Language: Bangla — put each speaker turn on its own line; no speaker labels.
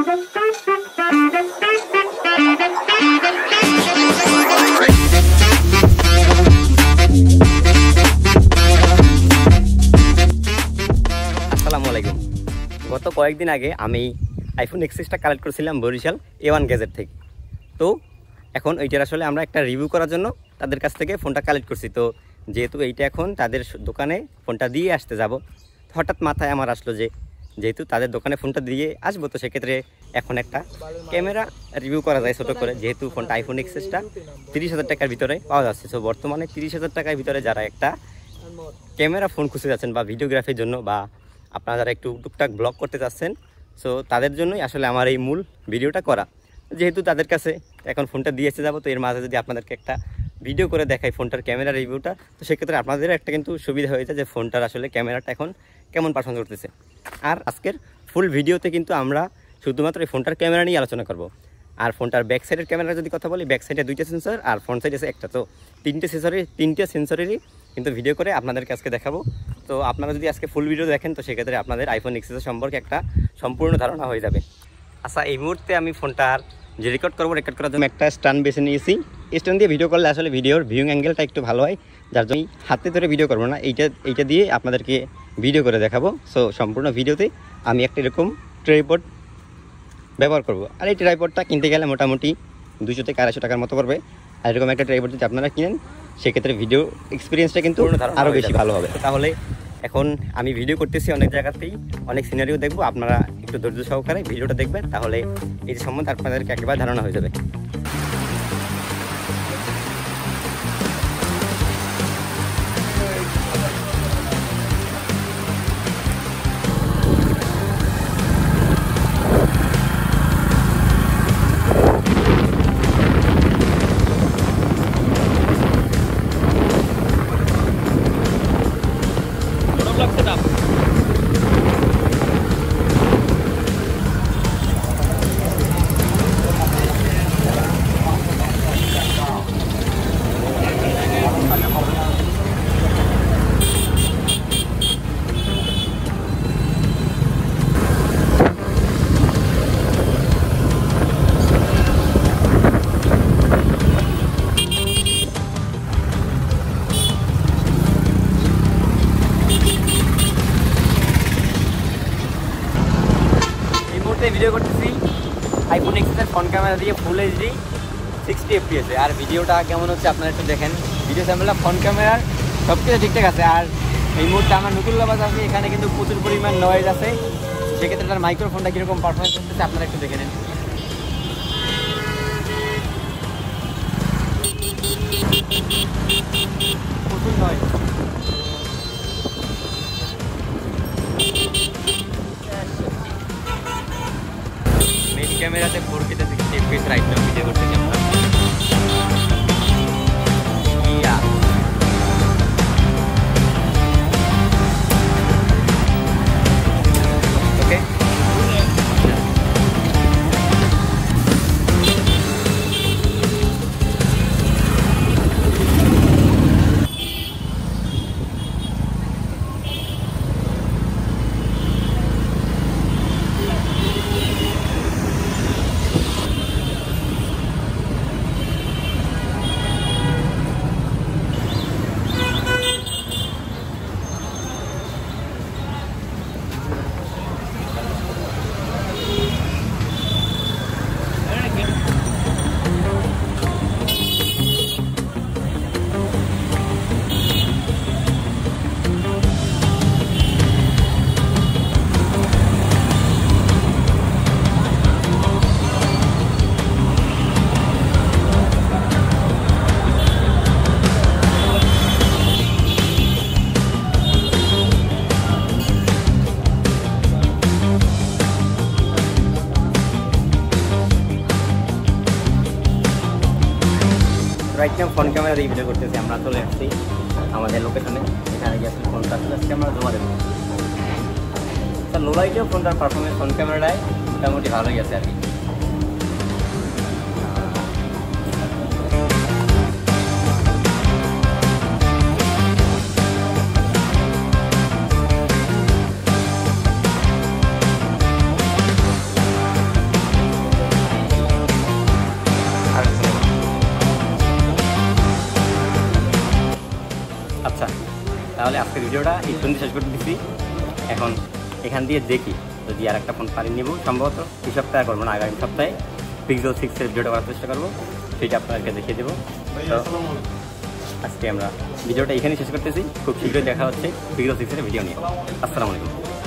আলাইকুম। গত কয়েকদিন আগে আমি আইফোন এক্সএসটা কালেক্ট করেছিলাম বরিশাল A1 গ্যাজেট থেকে। তো এখন এইটার আসলে আমরা একটা রিভিউ করার জন্য তাদের কাছ থেকে ফোনটা কালেক্ট করছি। তো যেহেতু এইটা এখন তাদের দোকানে ফোনটা দিয়ে আসতে যাব, হঠাৎ মাথায় আমার আসলো যে যেহেতু তাদের দোকানে ফোনটা দিয়ে আসবো, তো সেক্ষেত্রে এখন একটা ক্যামেরা রিভিউ করা যায় ছোটো করে। যেহেতু ফোনটা আইফোন এক্সএসটা 30,000 টাকার ভিতরে পাওয়া যাচ্ছে। সো বর্তমানে 30,000 টাকার ভিতরে যারা একটা ক্যামেরা ফোন খুঁজে যাচ্ছেন বা ভিডিওগ্রাফির জন্য, বা আপনারা যারা একটু টুকটাক ব্লগ করতে চাচ্ছেন, সো তাদের জন্যই আসলে আমার এই মূল ভিডিওটা করা। যেহেতু তাদের কাছে এখন ফোনটা দিয়ে এসে যাবো, তো এর মাঝে যদি আপনাদেরকে একটা ভিডিও করে দেখাই ফোনটার ক্যামেরা রিভিউটা, তো সেক্ষেত্রে আপনাদের একটা কিন্তু সুবিধা হয়ে যায় যে ফোনটার আসলে ক্যামেরাটা এখন কেমন পারফরমেন্স করতেছে। আর আজকের ফুল ভিডিওতে কিন্তু আমরা শুধুমাত্র এই ফোনটার ক্যামেরা নিয়ে আলোচনা করব। আর ফোনটার ব্যাক সাইডের ক্যামেরা যদি কথা বলি, ব্যাক সাইডে 2টা সেন্সর আর ফ্রন্ট সাইডে আছে একটা। তো 3টে সেন্সরেরই কিন্তু ভিডিও করে আপনাদেরকে আজকে দেখাবো। তো আপনারা যদি আজকে ফুল ভিডিও দেখেন, তো সেক্ষেত্রে আপনাদের আইফোন এক্সএস সম্পর্কে একটা সম্পূর্ণ ধারণা হয়ে যাবে। আচ্ছা, এই মুহূর্তে আমি ফোনটার যে রেকর্ড করার জন্য একটা স্ট্যান্ড বেছে নিয়েছি। স্ট্যান্ড দিয়ে ভিডিও করলে আসলে ভিডিওর ভিউইং অ্যাঙ্গেলটা একটু ভালো হয়, যার জন্য হাতে ধরে ভিডিও করবো না, এইটা দিয়ে আপনাদেরকে ভিডিও করে দেখাবো। সো সম্পূর্ণ ভিডিওতে আমি একটা এরকম ট্রাইপড ব্যবহার করব। আর এই ট্রাইপডটা কিনতে গেলে মোটামুটি 200 থেকে 250 টাকার মতো পড়বে। আর এরকম একটা ট্রাইপড যদি আপনারা কিনেন, সেক্ষেত্রে ভিডিও এক্সপিরিয়েন্সটা কিন্তু আরও বেশি ভালো হবে। তাহলে এখন আমি ভিডিও করতেছি অনেক জায়গাতেই, অনেক সিনারিও দেখবো। আপনারা একটু ধৈর্য সহকারে ভিডিওটা দেখবেন, তাহলে এই সম্বন্ধে আপনাদেরকে একেবারে ধারণা হয়ে যাবে। ভিডিও করতেছি আইফোন এক্সএস ফ্রন্ট ক্যামেরা দিয়ে ফুল এইচডি 60 FPS এ। আর ভিডিওটা কেমন হচ্ছে আপনারা একটু দেখেন। ভিডিও স্যাম্পলটা ফ্রন্ট ক্যামেরার সব কিছু ঠিকঠাক আছে। আর এই মুহূর্তে আমার নতুল্লাবাজ আছে, এখানে কিন্তু প্রচুর পরিমাণ নয়েজ আছে। সেক্ষেত্রে তার মাইক্রোফোনটা কীরকম পারফরমেন্স করতেছে আপনারা একটু দেখে নেন। প্রচুর নয়েজ। মেইন ক্যামেরাতে 4K 60 FPS right now video করতেছি আমরা। ওকে, রাইট নাও ফ্রন্ট ক্যামেরা দিয়ে ভিডিও করতেছি। আমরা চলে আসছি আমাদের লোকেশনে, এখানে গিয়ে আসলে ফোনটা আসলে আজকে আমরা জমা দেবো। স্যার লো লাইটেও ফোনটার পারফরমেন্স ফ্রন্ট ক্যামেরাটায় মোটামুটি ভালোই আছে আর কি। তাহলে আজকের ভিডিওটা এই পর্যন্ত শেষ করে দিচ্ছি। এখন এখান দিয়ে দেখি যদি আর একটা ফোন পারি নেব, সম্ভবত এই সপ্তাহে করবো না, আগামী সপ্তাহে পিক্সেল 6 এর ভিডিওটা করার চেষ্টা করবো, সেটা আপনাদেরকে দেখিয়ে দেবো। তো আজকে আমরা ভিডিওটা এখানেই শেষ করতেছি, খুব শীঘ্রই দেখা হচ্ছে পিক্সেল 6 এর ভিডিও নিয়ে। আসসালামু আলাইকুম।